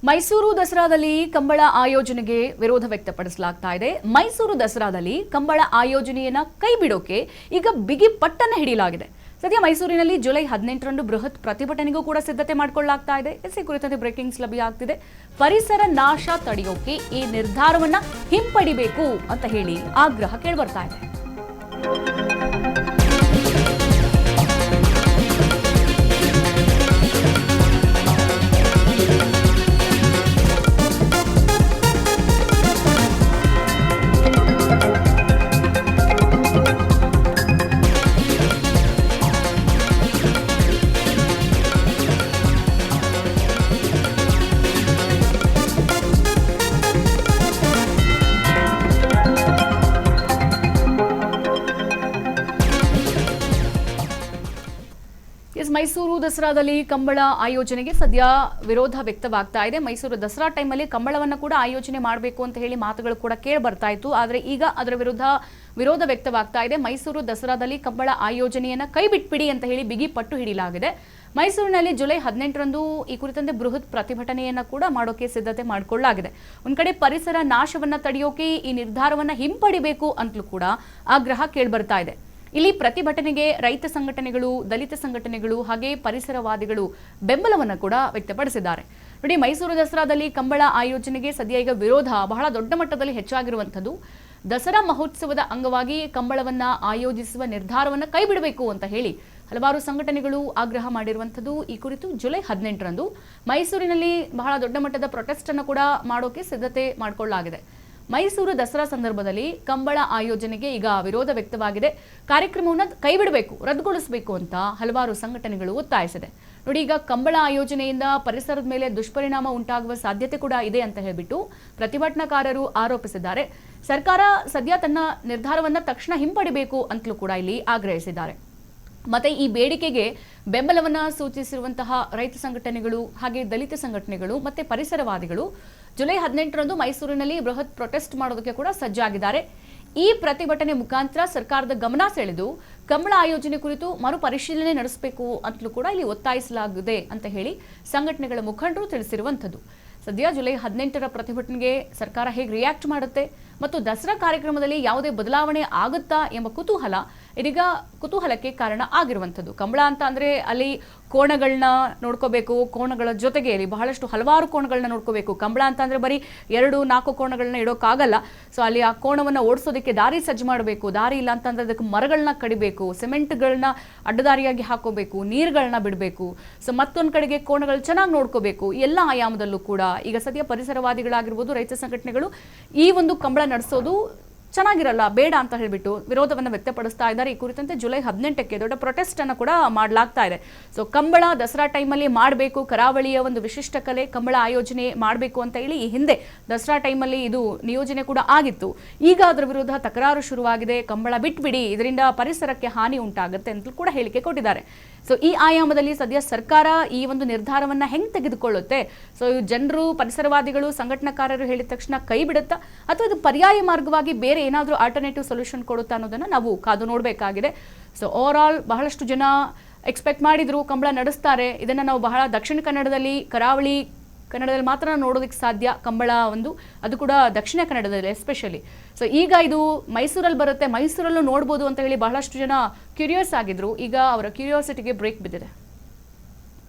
ಮೈಸೂರು ದಸರಾದಲ್ಲಿ ಕಂಬಳ ಆಯೋಜನೆಗೆ ವಿರೋಧ ವ್ಯಕ್ತಪಡಿಸಲಾಗ್ತಾ ಇದೆ. ಮೈಸೂರು ದಸರಾದಲ್ಲಿ ಕಂಬಳ ಆಯೋಜನೆಯನ್ನ ಕೈಬಿಡೋಕೆ ಈಗ ಬಿಗಿ ಪಟ್ಟನ್ನ ಹಿಡಿಯಲಾಗಿದೆ. ಸದ್ಯ ಮೈಸೂರಿನಲ್ಲಿ ಜುಲೈ 18ರಂದು ಬೃಹತ್ ಪ್ರತಿಭಟನೆಗೂ ಕೂಡ ಸಿದ್ಧತೆ ಮಾಡಿಕೊಳ್ಳಲಾಗ್ತಾ ಇದೆ. ಈ ಕುರಿತಂತೆ ಬ್ರೇಕಿಂಗ್ಸ್ ಲಭ್ಯ ಆಗ್ತಿದೆ. ಪರಿಸರ ನಾಶ ತಡೆಯೋಕೆ ಈ ನಿರ್ಧಾರವನ್ನ ಹಿಂಪಡಿಬೇಕು ಅಂತ ಹೇಳಿ ಆಗ್ರಹ ಕೇಳಿಬರ್ತಾ ಇದೆ. ಮೈಸೂರು ದಸರಾದಲ್ಲಿ ಕಂಬಳ ಆಯೋಜನೆಗೆ ಸದ್ಯ ವಿರೋಧ ವ್ಯಕ್ತವಾಗ್ತಾ ಇದೆ. ಮೈಸೂರು ದಸರಾ ಟೈಮಲ್ಲಿ ಕಂಬಳವನ್ನು ಕೂಡ ಆಯೋಜನೆ ಮಾಡಬೇಕು ಅಂತ ಹೇಳಿ ಮಾತುಗಳು ಕೂಡ ಕೇಳಿ ಬರ್ತಾ ಇತ್ತು. ಆದರೆ ಈಗ ಅದರ ವಿರೋಧ ವ್ಯಕ್ತವಾಗ್ತಾ ಇದೆ. ಮೈಸೂರು ದಸರಾದಲ್ಲಿ ಕಂಬಳ ಆಯೋಜನೆಯನ್ನ ಕೈ ಬಿಟ್ಬಿಡಿ ಅಂತ ಹೇಳಿ ಬಿಗಿ ಪಟ್ಟು ಹಿಡಿಯಲಾಗಿದೆ. ಮೈಸೂರಿನಲ್ಲಿ ಜುಲೈ 18ರಂದು ಈ ಕುರಿತಂತೆ ಬೃಹತ್ ಪ್ರತಿಭಟನೆಯನ್ನ ಕೂಡ ಮಾಡೋಕೆ ಸಿದ್ಧತೆ ಮಾಡಿಕೊಳ್ಳಲಾಗಿದೆ. ಒಂದ್ ಕಡೆ ಪರಿಸರ ನಾಶವನ್ನ ತಡೆಯೋಕೆ ಈ ನಿರ್ಧಾರವನ್ನ ಹಿಂಪಡಿಬೇಕು ಅಂತಲೂ ಕೂಡ ಆಗ್ರಹ ಕೇಳಿಬರ್ತಾ ಇದೆ. ಇಲ್ಲಿ ಪ್ರತಿಭಟನೆಗೆ ರೈತ ಸಂಘಟನೆಗಳು, ದಲಿತ ಸಂಘಟನೆಗಳು ಹಾಗೆ ಪರಿಸರವಾದಿಗಳು ಬೆಂಬಲವನ್ನು ಕೂಡ ವ್ಯಕ್ತಪಡಿಸಿದ್ದಾರೆ. ನೋಡಿ, ಮೈಸೂರು ದಸರಾದಲ್ಲಿ ಕಂಬಳ ಆಯೋಜನೆಗೆ ಸದ್ಯ ಈಗ ವಿರೋಧ ಬಹಳ ದೊಡ್ಡ ಮಟ್ಟದಲ್ಲಿ ಹೆಚ್ಚಾಗಿರುವಂಥದ್ದು. ದಸರಾ ಮಹೋತ್ಸವದ ಅಂಗವಾಗಿ ಕಂಬಳವನ್ನ ಆಯೋಜಿಸುವ ನಿರ್ಧಾರವನ್ನ ಕೈಬಿಡಬೇಕು ಅಂತ ಹೇಳಿ ಹಲವಾರು ಸಂಘಟನೆಗಳು ಆಗ್ರಹ ಮಾಡಿರುವಂಥದ್ದು. ಈ ಕುರಿತು ಜುಲೈ 18ರಂದು ಮೈಸೂರಿನಲ್ಲಿ ಬಹಳ ದೊಡ್ಡ ಮಟ್ಟದ ಪ್ರೊಟೆಸ್ಟ್ ಅನ್ನು ಕೂಡ ಮಾಡೋಕೆ ಸಿದ್ಧತೆ ಮಾಡಿಕೊಳ್ಳಲಾಗಿದೆ. ಮೈಸೂರು ದಸರಾ ಸಂದರ್ಭದಲ್ಲಿ ಕಂಬಳ ಆಯೋಜನೆಗೆ ಈಗ ವಿರೋಧ ವ್ಯಕ್ತವಾಗಿದೆ. ಕಾರ್ಯಕ್ರಮವನ್ನು ಕೈಬಿಡಬೇಕು, ರದ್ದುಗೊಳಿಸಬೇಕು ಅಂತ ಹಲವಾರು ಸಂಘಟನೆಗಳು ಒತ್ತಾಯಿಸಿದೆ. ನೋಡಿ, ಈಗ ಕಂಬಳ ಆಯೋಜನೆಯಿಂದ ಪರಿಸರದ ಮೇಲೆ ದುಷ್ಪರಿಣಾಮ ಉಂಟಾಗುವ ಸಾಧ್ಯತೆ ಕೂಡ ಇದೆ ಅಂತ ಹೇಳಿಬಿಟ್ಟು ಪ್ರತಿಭಟನಾಕಾರರು ಆರೋಪಿಸಿದ್ದಾರೆ. ಸರ್ಕಾರ ಸದ್ಯ ತನ್ನ ನಿರ್ಧಾರವನ್ನ ತಕ್ಷಣ ಹಿಂಪಡಿಬೇಕು ಅಂತಲೂ ಕೂಡ ಇಲ್ಲಿ ಆಗ್ರಹಿಸಿದ್ದಾರೆ. ಮತ್ತೆ ಈ ಬೇಡಿಕೆಗೆ ಬೆಂಬಲವನ್ನ ಸೂಚಿಸಿರುವಂತಹ ರೈತ ಸಂಘಟನೆಗಳು ಹಾಗೆ ದಲಿತ ಸಂಘಟನೆಗಳು ಮತ್ತೆ ಪರಿಸರವಾದಿಗಳು ಜುಲೈ 18ರಂದು ಮೈಸೂರಿನಲ್ಲಿ ಬೃಹತ್ ಪ್ರೊಟೆಸ್ಟ್ ಮಾಡೋದಕ್ಕೆ ಕೂಡ ಸಜ್ಜಾಗಿದ್ದಾರೆ. ಈ ಪ್ರತಿಭಟನೆ ಮುಖಾಂತರ ಸರ್ಕಾರದ ಗಮನ ಸೆಳೆದು ಕಂಬಳ ಆಯೋಜನೆ ಕುರಿತು ಮರುಪರಿಶೀಲನೆ ನಡೆಸಬೇಕು ಅಂತಲೂ ಕೂಡ ಇಲ್ಲಿ ಒತ್ತಾಯಿಸಲಾಗಿದೆ ಅಂತ ಹೇಳಿ ಸಂಘಟನೆಗಳ ಮುಖಂಡರು ತಿಳಿಸಿರುವಂಥದ್ದು. ಸದ್ಯ ಜುಲೈ 18ರ ಪ್ರತಿಭಟನೆಗೆ ಸರ್ಕಾರ ಹೇಗೆ ರಿಯಾಕ್ಟ್ ಮಾಡುತ್ತೆ ಮತ್ತು ದಸರಾ ಕಾರ್ಯಕ್ರಮದಲ್ಲಿ ಯಾವುದೇ ಬದಲಾವಣೆ ಆಗುತ್ತಾ ಎಂಬ ಇದೀಗ ಕುತೂಹಲಕ್ಕೆ ಕಾರಣ ಆಗಿರುವಂಥದ್ದು. ಕಂಬಳ ಅಂತ ಅಂದ್ರೆ ಅಲ್ಲಿ ಕೋಣಗಳನ್ನ ನೋಡ್ಕೋಬೇಕು, ಕೋಣಗಳ ಜೊತೆಗೆ ಅಲ್ಲಿ ಬಹಳಷ್ಟು ಹಲವಾರು ಕೋಣಗಳನ್ನ ನೋಡ್ಕೋಬೇಕು. ಕಂಬಳ ಅಂತ ಅಂದ್ರೆ ಬರೀ 2-4 ಕೋಣಗಳನ್ನ ಇಡೋಕ್ಕಾಗಲ್ಲ. ಸೊ ಅಲ್ಲಿ ಆ ಕೋಣವನ್ನ ಓಡಿಸೋದಕ್ಕೆ ದಾರಿ ಸಜ್ಜು ಮಾಡಬೇಕು. ದಾರಿ ಇಲ್ಲ ಅಂತಂದ್ರೆ ಅದಕ್ಕೆ ಮರಗಳನ್ನ ಕಡಿಬೇಕು, ಸಿಮೆಂಟ್ಗಳನ್ನ ಅಡ್ಡದಾರಿಯಾಗಿ ಹಾಕೋಬೇಕು, ನೀರುಗಳನ್ನ ಬಿಡಬೇಕು. ಸೊ ಮತ್ತೊಂದು ಕಡೆಗೆ ಕೋಣಗಳು ಚೆನ್ನಾಗಿ ನೋಡ್ಕೋಬೇಕು. ಎಲ್ಲ ಆಯಾಮದಲ್ಲೂ ಕೂಡ ಈಗ ಸದ್ಯ ಪರಿಸರವಾದಿಗಳಾಗಿರ್ಬೋದು, ರೈತ ಸಂಘಟನೆಗಳು ಈ ಒಂದು ಕಂಬಳ ನಡೆಸೋದು ಚೆನ್ನಾಗಿರಲ್ಲ, ಬೇಡ ಅಂತ ಹೇಳ್ಬಿಟ್ಟು ವಿರೋಧವನ್ನು ವ್ಯಕ್ತಪಡಿಸ್ತಾ ಇದ್ದಾರೆ. ಈ ಕುರಿತಂತೆ ಜುಲೈ 18ಕ್ಕೆ ದೊಡ್ಡ ಪ್ರೊಟೆಸ್ಟ್ ಅನ್ನು ಕೂಡ ಮಾಡಲಾಗ್ತಾ ಇದೆ. ಸೊ ಕಂಬಳ ದಸರಾ ಟೈಮಲ್ಲಿ ಮಾಡಬೇಕು, ಕರಾವಳಿಯ ಒಂದು ವಿಶಿಷ್ಟ ಕಲೆ ಕಂಬಳ ಆಯೋಜನೆ ಮಾಡಬೇಕು ಅಂತ ಹೇಳಿ ಈ ಹಿಂದೆ ದಸರಾ ಟೈಮಲ್ಲಿ ಇದು ನಿಯೋಜನೆ ಕೂಡ ಆಗಿತ್ತು. ಈಗ ಅದರ ವಿರುದ್ಧ ತಕರಾರು ಶುರುವಾಗಿದೆ. ಕಂಬಳ ಬಿಟ್ಬಿಡಿ, ಇದರಿಂದ ಪರಿಸರಕ್ಕೆ ಹಾನಿ ಉಂಟಾಗುತ್ತೆ ಅಂತ ಕೂಡ ಹೇಳಿಕೆ ಕೊಟ್ಟಿದ್ದಾರೆ. ಸೊ ಈ ಆಯಾಮದಲ್ಲಿ ಸದ್ಯ ಸರ್ಕಾರ ಈ ಒಂದು ನಿರ್ಧಾರವನ್ನ ಹೆಂಗ್ ತೆಗೆದುಕೊಳ್ಳುತ್ತೆ? ಸೊ ಜನರು, ಪರಿಸರವಾದಿಗಳು, ಸಂಘಟನಾಕಾರರು ಹೇಳಿದ ತಕ್ಷಣ ಕೈ ಬಿಡುತ್ತಾ ಅಥವಾ ಇದು ಪರ್ಯಾಯ ಮಾರ್ಗವಾಗಿ ಬೇರೆ ಏನಾದರೂ ಆಲ್ಟರ್ನೇಟಿವ್ ಸೊಲ್ಯೂಷನ್ ಕೊಡುತ್ತಾ ಅನ್ನೋದನ್ನ ನಾವು ಕಾದು ನೋಡಬೇಕಾಗಿದೆ. ಸೊ ಓವರ್ ಆಲ್ ಬಹಳಷ್ಟು ಜನ ಎಕ್ಸ್ಪೆಕ್ಟ್ ಮಾಡಿದ್ರು ಕಂಬಳ ನಡೆಸ್ತಾರೆ. ಇದನ್ನ ನಾವು ಬಹಳ ದಕ್ಷಿಣ ಕನ್ನಡದಲ್ಲಿ, ಕರಾವಳಿ ಕನ್ನಡದಲ್ಲಿ ಮಾತ್ರ ನೋಡೋದಕ್ಕೆ ಸಾಧ್ಯ. ಕಂಬಳ ಅದು ಕೂಡ ದಕ್ಷಿಣ ಕನ್ನಡದಲ್ಲಿ ಎಸ್ಪೆಷಲಿ. ಸೊ ಈಗ ಇದು ಮೈಸೂರಲ್ಲಿ ಬರುತ್ತೆ, ಮೈಸೂರಲ್ಲೂ ನೋಡ್ಬೋದು ಅಂತ ಹೇಳಿ ಬಹಳಷ್ಟು ಜನ ಕ್ಯೂರಿಯಸ್ ಆಗಿದ್ರು. ಈಗ ಅವರ ಕ್ಯೂರಿಯಾಸಿಟಿಗೆ ಬ್ರೇಕ್ ಬಿದ್ದಿದೆ.